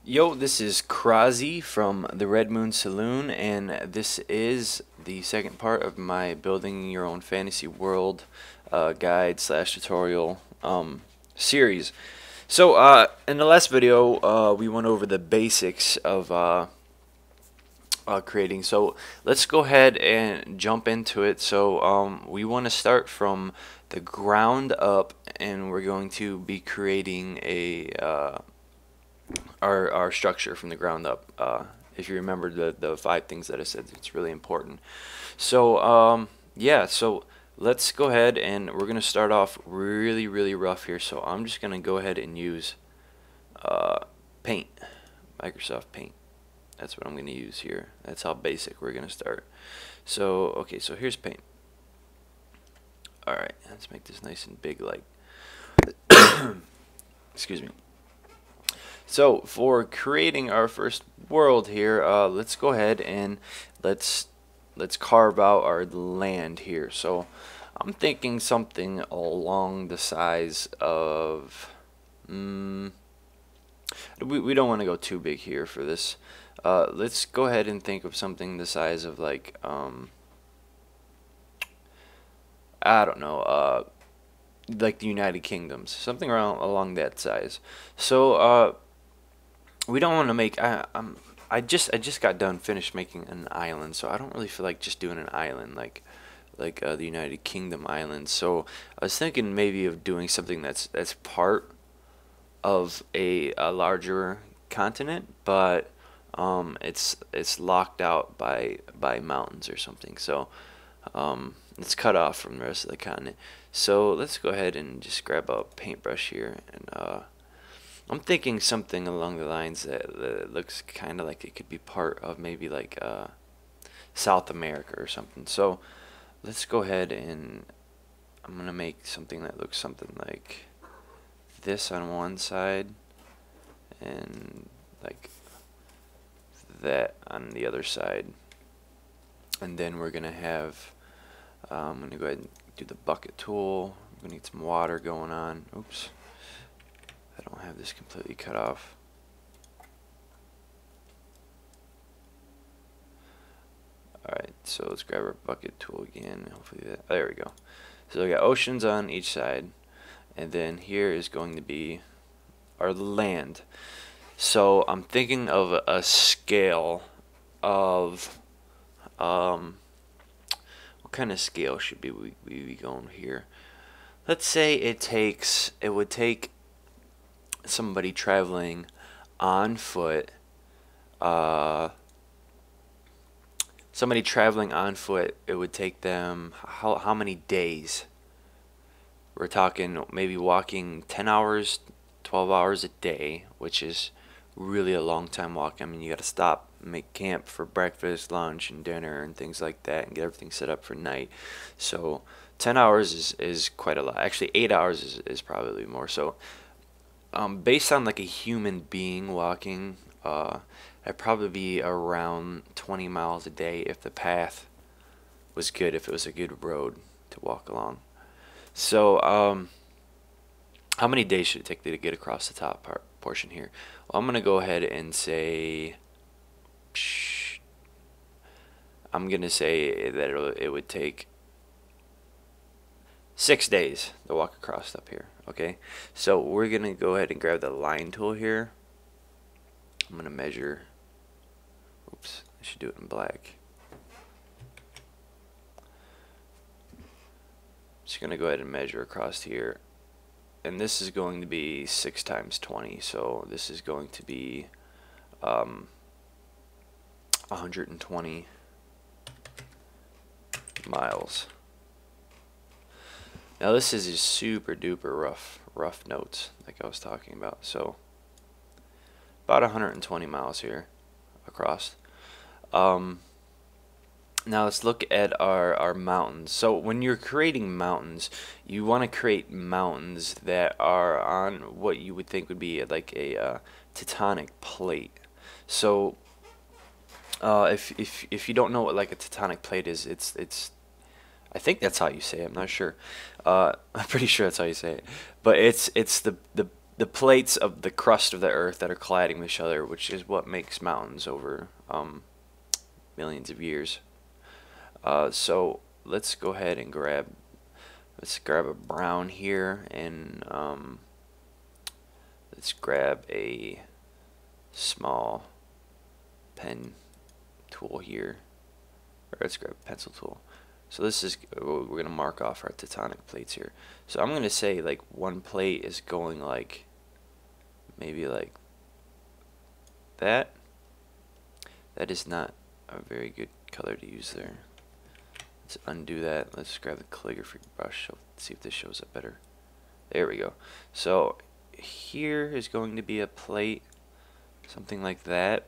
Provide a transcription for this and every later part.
Yo, this is Krazy from the Red Moon Saloon, and this is the second part of my Building Your Own Fantasy World guide slash tutorial series. So, in the last video, we went over the basics of creating. So, let's go ahead and jump into it. So, we want to start from the ground up, and we're going to be creating our structure from the ground up. If you remember the 5 things that I said, it's really important. So yeah, so let's go ahead and we're gonna start off really rough here. So I'm just gonna go ahead and use Paint, Microsoft Paint. That's what I'm gonna use here. That's how basic we're gonna start. So okay, so here's Paint. Alright, let's make this nice and big, like excuse me. So for creating our first world here, let's go ahead and let's carve out our land here. So I'm thinking something along the size of we don't want to go too big here for this. Let's go ahead and think of something the size of like I don't know, like the United Kingdoms, something around along that size. So we don't want to make. I just got done finished making an island, so I don't really feel like just doing an island like the United Kingdom island. So I was thinking maybe of doing something that's part of a larger continent, but it's locked out by mountains or something. So it's cut off from the rest of the continent. So let's go ahead and just grab a paintbrush here, and I'm thinking something along the lines that looks kind of like it could be part of maybe like South America or something. So let's go ahead and I'm gonna make something that looks something like this on one side and like that on the other side. And then we're gonna have I'm gonna go ahead and do the bucket tool. I'm gonna need some water going on. Oops, I don't have this completely cut off. Alright, so let's grab our bucket tool again. Hopefully there we go. So we got oceans on each side, and then here is going to be our land. So I'm thinking of a scale of what kind of scale should we be going here? Let's say it would take somebody traveling on foot, it would take them how many days? We're talking maybe walking 10 hours, 12 hours a day, which is really a long time walk. I mean, you got to stop, make camp for breakfast, lunch, and dinner, and things like that, and get everything set up for night. So 10 hours is quite a lot. Actually, 8 hours is probably more. So based on like a human being walking, I'd probably be around 20 miles a day if the path was good, if it was a good road to walk along. So how many days should it take to get across the top portion here? Well, I'm gonna go ahead and say I'm gonna say that it would take 6 days to walk across up here. Okay, so we're gonna go ahead and grab the line tool here. I'm gonna measure. Oops, I should do it in black. Just gonna go ahead and measure across here, and this is going to be 6 times 20. So this is going to be 120 miles. Now this is just super duper rough notes like I was talking about. So about 120 miles here across. Now let's look at our mountains. So when you're creating mountains, you want to create mountains that are on what you would think would be like a tectonic plate. So if you don't know what like a tectonic plate is, it's I think that's how you say it. I'm not sure. I'm pretty sure that's how you say it. But it's the the plates of the crust of the earth that are colliding with each other, which is what makes mountains over millions of years. So let's go ahead and let's grab a brown here, and let's grab a small pen tool here, or let's grab a pencil tool. So this is, we're going to mark off our tectonic plates here. So I'm going to say like one plate is going like, maybe like that. That is not a very good color to use there. Let's undo that. Let's grab the calligraphy brush. Let's see if this shows up better. There we go. So here is going to be a plate, something like that.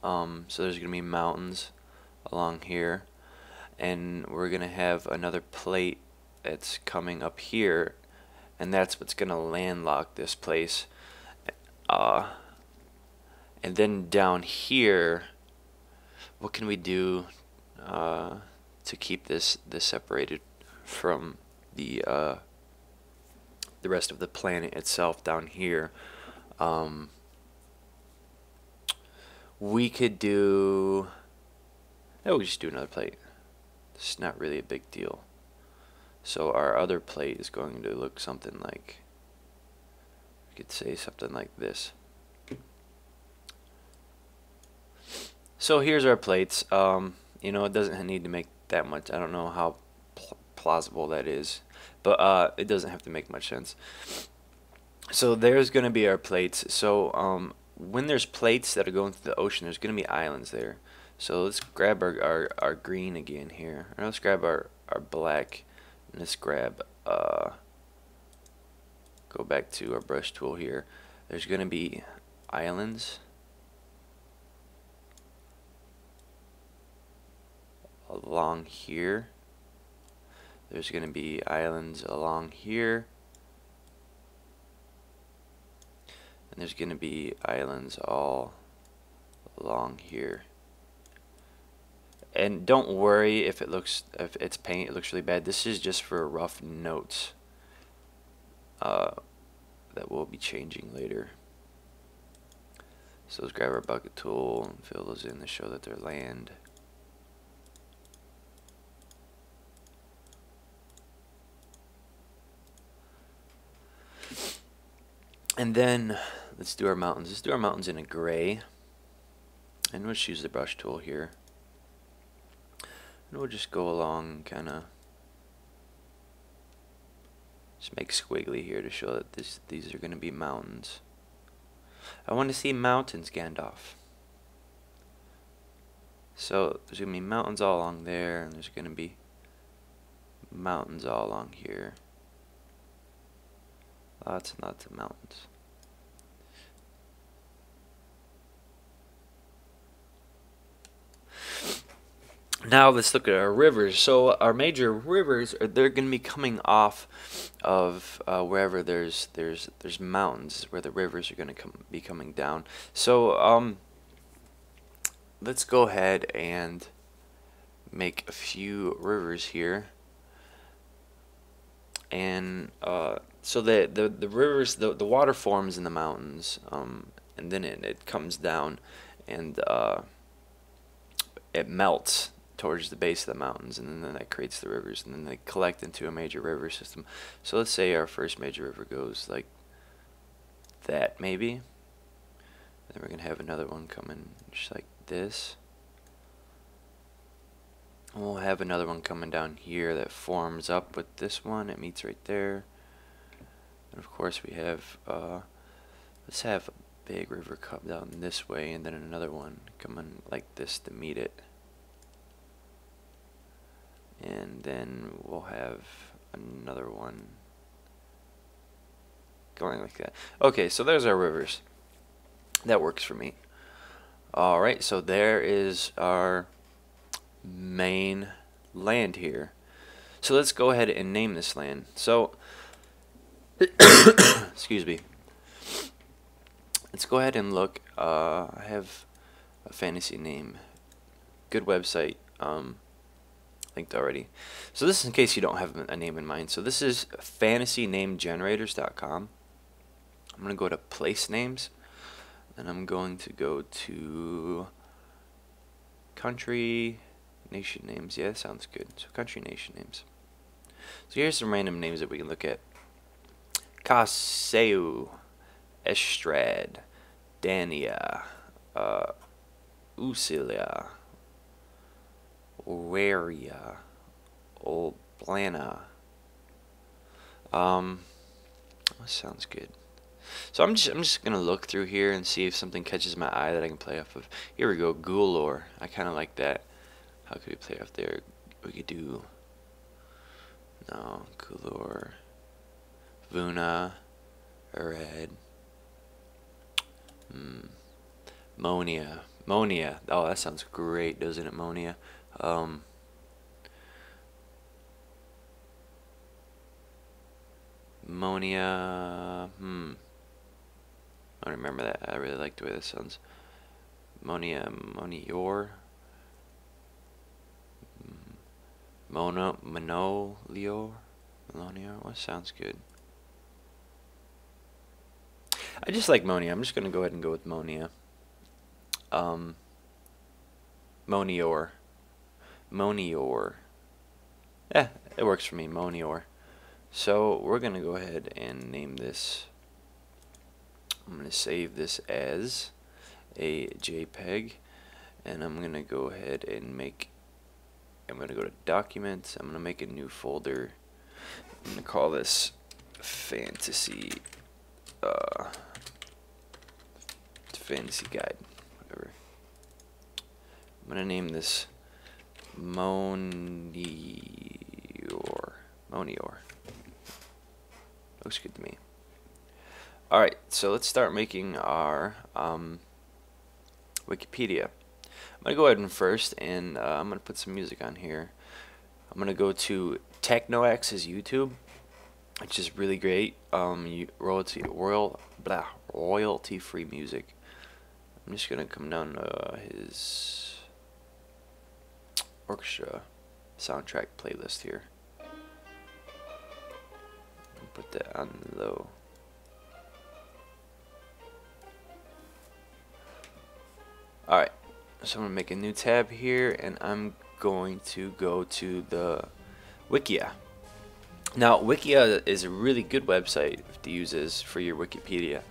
So there's going to be mountains along here, and we're going to have another plate that's coming up here, and that's what's going to landlock this place. And then down here, what can we do to keep this separated from the rest of the planet itself down here? We could do, we'll just do another plate. It's not really a big deal. So our other plate is going to look something like, we could say something like this. So here's our plates. You know, it doesn't need to make that much. I don't know how plausible that is, but it doesn't have to make much sense. So there's going to be our plates. So when there's plates that are going through the ocean, there's going to be islands there. So let's grab our green again here. Or let's grab our black, and let's grab, go back to our brush tool here. There's going to be islands along here. There's going to be islands along here. And there's going to be islands all along here. And don't worry if it's paint, it looks really bad. This is just for rough notes that we'll be changing later. So let's grab our bucket tool and fill those in to show that they're land. And then let's do our mountains. Let's do our mountains in a gray. And we'll just use the brush tool here. And we'll just go along, kind of just make squiggly here to show that these are going to be mountains. I want to see mountains, Gandalf. So there's going to be mountains all along there, and there's going to be mountains all along here. Lots and lots of mountains. Now let's look at our rivers. So our major rivers, they're going to be coming off of wherever there's mountains, where the rivers are going to be coming down. So let's go ahead and make a few rivers here. And so the rivers, the water forms in the mountains, and then it comes down, and it melts towards the base of the mountains, and then that creates the rivers, and then they collect into a major river system. So let's say our first major river goes like that, maybe. Then we're gonna have another one coming just like this. And we'll have another one coming down here that forms up with this one. It meets right there. And of course we have, let's have a big river come down this way, and then another one coming like this to meet it. And then we'll have another one going like that. Okay, so there's our rivers. That works for me. Alright, so there is our main land here. So let's go ahead and name this land. So excuse me. Let's go ahead and look. I have a fantasy name. Good website. Linked already. So this is in case you don't have a name in mind. So this is fantasynamegenerators.com. I'm going to go to place names, and I'm going to go to country, nation names. Yeah, that sounds good. So country, nation names. So here's some random names that we can look at. Caseu, Estrad, Dania, Usilia, Owaria, Oblana. That sounds good. So I'm just gonna look through here and see if something catches my eye that I can play off of. Here we go, Gulor. I kind of like that. How could we play off there? We could do Gulor, Vuna, Red, Monia. Monia. Oh, that sounds great, doesn't it, Monia? Monia. I don't remember that. I really like the way this sounds. Monia. Monior. Manolior. Melonior. What sounds good? I just like Monia. I'm just gonna go ahead and go with Monia. Monior. Monior. Yeah, it works for me. Monior. So we're gonna go ahead and name this. I'm gonna save this as a JPEG, and I'm gonna go ahead and I'm gonna go to Documents. I'm gonna make a new folder. I'm gonna call this Fantasy Fantasy Guide, whatever. I'm gonna name this Monior. Monior. Looks good to me. Alright, so let's start making our Wikipedia. I'm going to go ahead and first, and I'm going to put some music on here. I'm going to go to TechnoX's YouTube, which is really great. Royalty-free music. I'm just going to come down to his orchestra soundtrack playlist here. Put that on low. Alright, so I'm going to make a new tab here, and I'm going to go to the Wikia. Now, Wikia is a really good website to use as for your Wikipedia.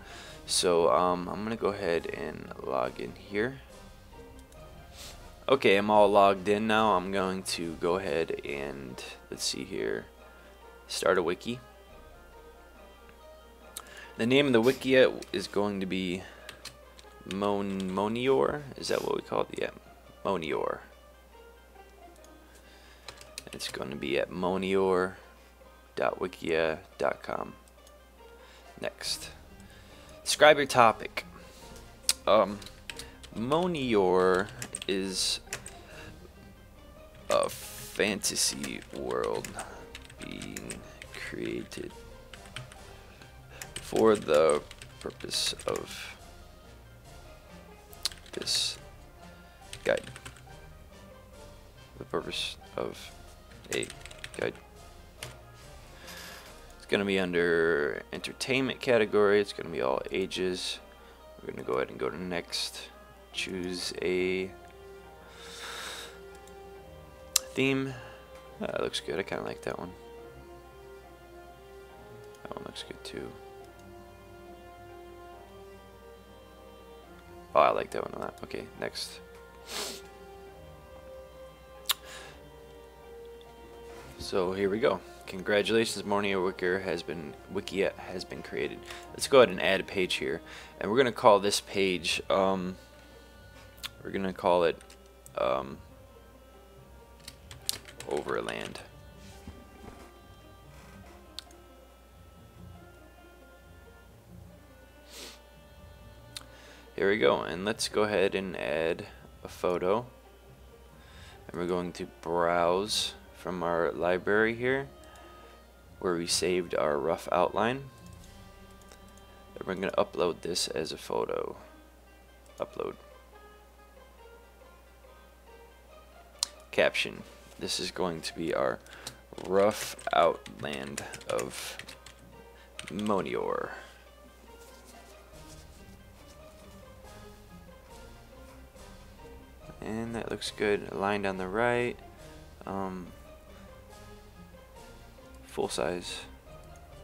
So I'm going to go ahead and log in here. Okay, I'm all logged in now. I'm going to go ahead and, let's see here, start a wiki. The name of the Wikia is going to be Monior. Is that what we call it? Yeah, Monior. It's going to be at monior.wikia.com. Next. Describe your topic. Monior is a fantasy world being created for the purpose of this guide. The purpose of a guide. It's going to be under entertainment category. It's going to be all ages. We're going to go ahead and go to next. Choose a theme. That looks good. I kind of like that one. That one looks good too. Oh, I like that one a lot. Okay, next. So here we go. Congratulations, Wikia has been created. Let's go ahead and add a page here, and we're gonna call this page. We're gonna call it Overland. Here we go, and let's go ahead and add a photo. And we're going to browse from our library here, where we saved our rough outline. And we're going to upload this as a photo. Upload. Caption. This is going to be our rough outline of Monior. And that looks good. Aligned on the right. Full size.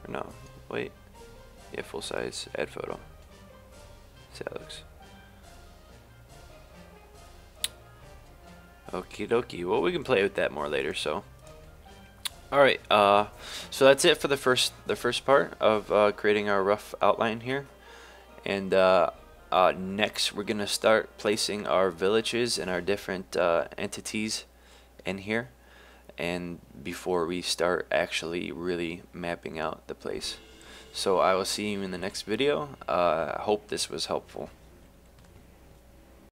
Or no, wait. Yeah, full size. Add photo. See how that looks. Okie dokie. Well, we can play with that more later. So, all right. So that's it for the first part of creating our rough outline here. And next, we're gonna start placing our villages and our different entities in here. And before we start actually really mapping out the place. So I will see you in the next video. I hope this was helpful.